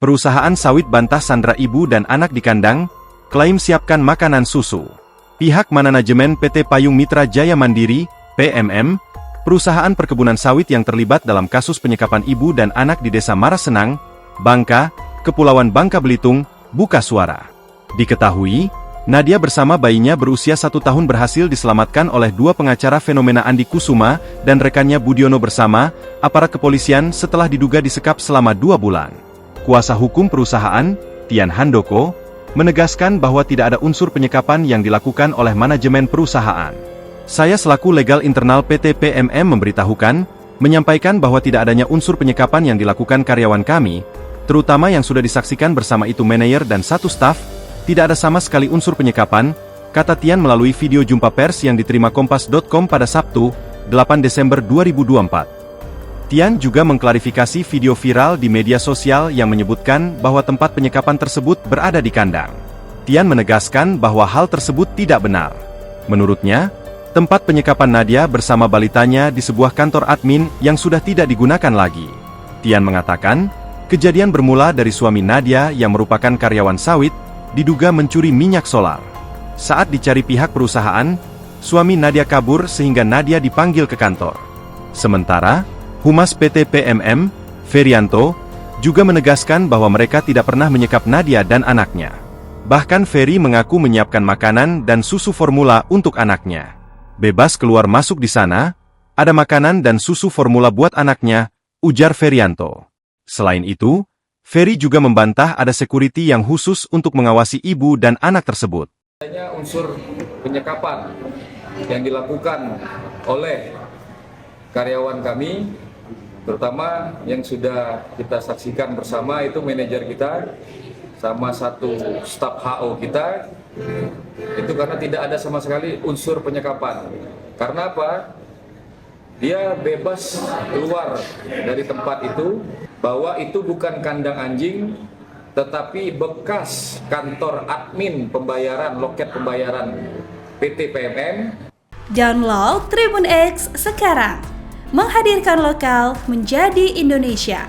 Perusahaan sawit bantah sandra ibu dan anak di kandang, klaim siapkan makanan susu. Pihak manajemen PT Payung Mitra Jaya Mandiri, PMM, perusahaan perkebunan sawit yang terlibat dalam kasus penyekapan ibu dan anak di Desa Marasenang, Bangka, Kepulauan Bangka Belitung, buka suara. Diketahui, Nadia bersama bayinya berusia 1 tahun berhasil diselamatkan oleh dua pengacara fenomena Andi Kusuma dan rekannya Budiono bersama aparat kepolisian setelah diduga disekap selama 2 bulan. Kuasa hukum perusahaan, Tian Handoko, menegaskan bahwa tidak ada unsur penyekapan yang dilakukan oleh manajemen perusahaan. Saya selaku legal internal PT PMM memberitahukan, menyampaikan bahwa tidak adanya unsur penyekapan yang dilakukan karyawan kami, terutama yang sudah disaksikan bersama itu manajer dan 1 staf, tidak ada sama sekali unsur penyekapan, kata Tian melalui video jumpa pers yang diterima Kompas.com pada Sabtu, 8 Desember 2024. Tian juga mengklarifikasi video viral di media sosial yang menyebutkan bahwa tempat penyekapan tersebut berada di kandang. Tian menegaskan bahwa hal tersebut tidak benar. Menurutnya, tempat penyekapan Nadia bersama balitanya di sebuah kantor admin yang sudah tidak digunakan lagi. Tian mengatakan, kejadian bermula dari suami Nadia yang merupakan karyawan sawit, diduga mencuri minyak solar. Saat dicari pihak perusahaan, suami Nadia kabur sehingga Nadia dipanggil ke kantor. Sementara, Humas PT PMM, Ferianto, juga menegaskan bahwa mereka tidak pernah menyekap Nadia dan anaknya. Bahkan Ferry mengaku menyiapkan makanan dan susu formula untuk anaknya. Bebas keluar masuk di sana, ada makanan dan susu formula buat anaknya, ujar Ferianto. Selain itu, Ferry juga membantah ada security yang khusus untuk mengawasi ibu dan anak tersebut. Adanya unsur penyekapan yang dilakukan oleh karyawan kami, terutama yang sudah kita saksikan bersama itu manajer kita sama 1 staf HO kita, itu karena tidak ada sama sekali unsur penyekapan. Karena apa? Dia bebas keluar dari tempat itu, bahwa itu bukan kandang anjing, tetapi bekas kantor admin pembayaran, loket pembayaran PT PMM. Download Tribun X sekarang, menghadirkan lokal menjadi Indonesia.